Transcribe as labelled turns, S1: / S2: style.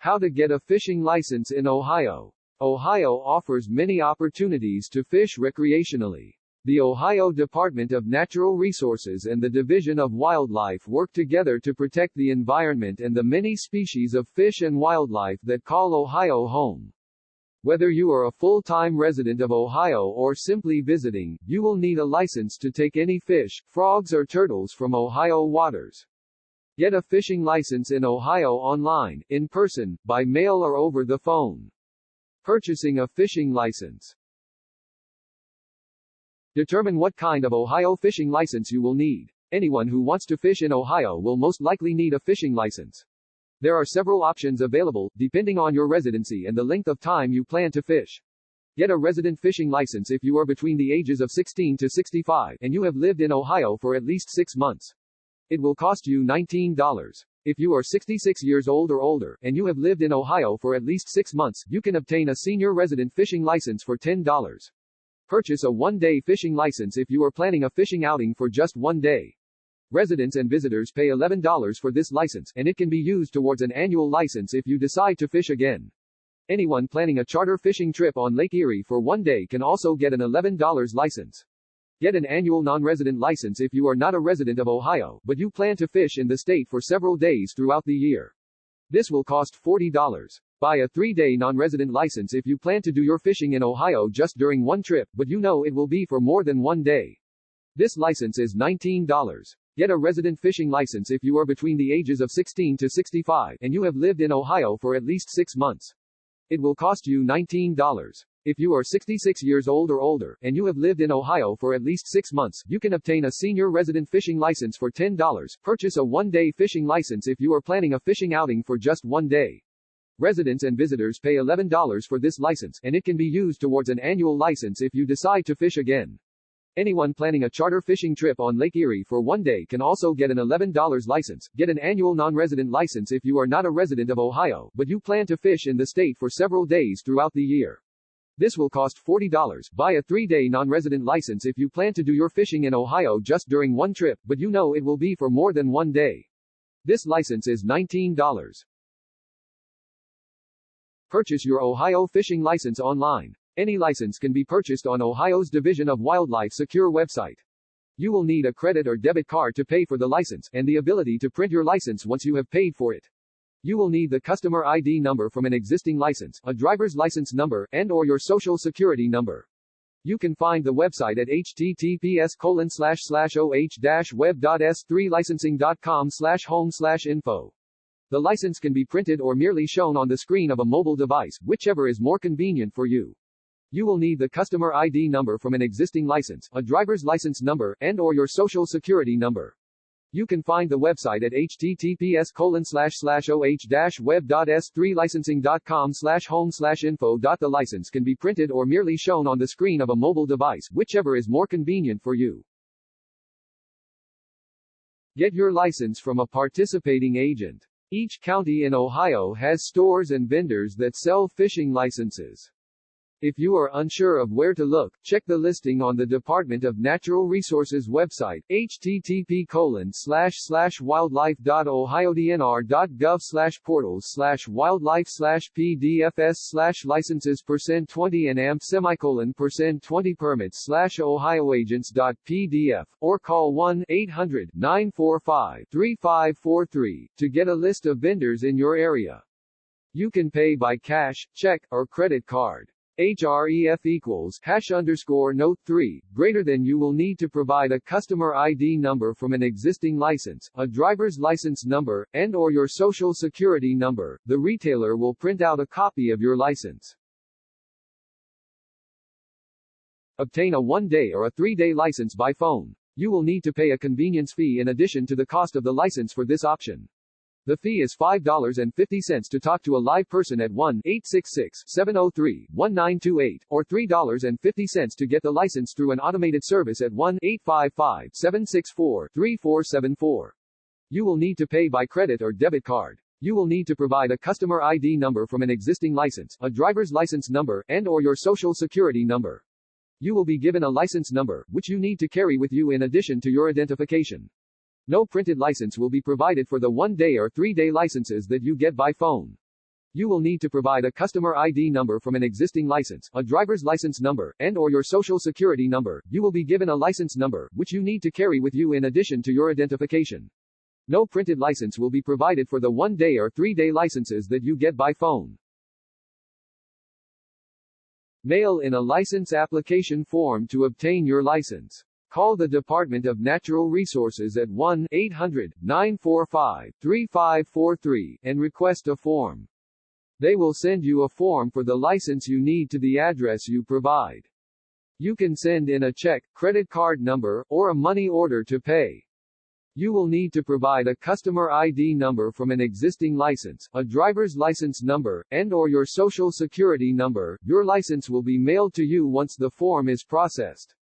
S1: How to get a fishing license in Ohio. Ohio offers many opportunities to fish recreationally. The Ohio Department of Natural Resources and the Division of Wildlife work together to protect the environment and the many species of fish and wildlife that call Ohio home. Whether you are a full-time resident of Ohio or simply visiting, you will need a license to take any fish, frogs or turtles from Ohio waters. Get a fishing license in Ohio online, in person, by mail or over the phone. Purchasing a fishing license. Determine what kind of Ohio fishing license you will need. Anyone who wants to fish in Ohio will most likely need a fishing license. There are several options available, depending on your residency and the length of time you plan to fish. Get a resident fishing license if you are between the ages of 16 to 65 and you have lived in Ohio for at least 6 months. It will cost you $19. If you are 66 years old or older, and you have lived in Ohio for at least 6 months, you can obtain a senior resident fishing license for $10. Purchase a one-day fishing license if you are planning a fishing outing for just one day. Residents and visitors pay $11 for this license, and it can be used towards an annual license if you decide to fish again. Anyone planning a charter fishing trip on Lake Erie for one day can also get an $11 license. Get an annual non-resident license if you are not a resident of Ohio, but you plan to fish in the state for several days throughout the year. This will cost $40. Buy a 3-day non-resident license if you plan to do your fishing in Ohio just during one trip, but you know it will be for more than one day. This license is $19. Get a resident fishing license if you are between the ages of 16 to 65 and you have lived in Ohio for at least 6 months. It will cost you $19. If you are 66 years old or older, and you have lived in Ohio for at least 6 months, you can obtain a senior resident fishing license for $10. Purchase a one-day fishing license if you are planning a fishing outing for just one day. Residents and visitors pay $11 for this license, and it can be used towards an annual license if you decide to fish again. Anyone planning a charter fishing trip on Lake Erie for one day can also get an $11 license. Get an annual non-resident license if you are not a resident of Ohio, but you plan to fish in the state for several days throughout the year. This will cost $40. Buy a 3-day non-resident license if you plan to do your fishing in Ohio just during one trip, but you know it will be for more than one day. This license is $19. Purchase your Ohio fishing license online. Any license can be purchased on Ohio's Division of Wildlife secure website. You will need a credit or debit card to pay for the license, and the ability to print your license once you have paid for it. You will need the customer ID number from an existing license, a driver's license number, and/or your social security number. You can find the website at https://oh-web.s3licensing.com/home/info. The license can be printed or merely shown on the screen of a mobile device, whichever is more convenient for you. You will need the customer ID number from an existing license, a driver's license number, and/or your social security number. You can find the website at https://oh-web.s3licensing.com/home/info. The license can be printed or merely shown on the screen of a mobile device, whichever is more convenient for you. Get your license from a participating agent. Each county in Ohio has stores and vendors that sell fishing licenses. If you are unsure of where to look, check the listing on the Department of Natural Resources website, http://wildlife.ohio.gov/portals/wildlife/pdfs/licenses%20 and amp:20 permits/ohioagents.pdf, or call 1-800-945-3543 to get a list of vendors in your area. You can pay by cash, check, or credit card. href equals #_note 3 greater than. You will need to provide a customer ID number from an existing license, a driver's license number, and/or your social security number. The retailer will print out a copy of your license. Obtain a 1-day or a 3-day license by phone. You will need to pay a convenience fee in addition to the cost of the license for this option. The fee is $5.50 to talk to a live person at 1-866-703-1928, or $3.50 to get the license through an automated service at 1-855-764-3474. You will need to pay by credit or debit card. You will need to provide a customer ID number from an existing license, a driver's license number, and/or your social security number. You will be given a license number, which you need to carry with you in addition to your identification. No printed license will be provided for the 1-day or 3-day licenses that you get by phone. You will need to provide a customer ID number from an existing license, a driver's license number, and/or your social security number. You will be given a license number, which you need to carry with you in addition to your identification. No printed license will be provided for the 1-day or 3-day licenses that you get by phone. Mail in a license application form to obtain your license. Call the Department of Natural Resources at 1-800-945-3543 and request a form. They will send you a form for the license you need to the address you provide. You can send in a check, credit card number, or a money order to pay. You will need to provide a customer ID number from an existing license, a driver's license number, and/or your social security number. Your license will be mailed to you once the form is processed.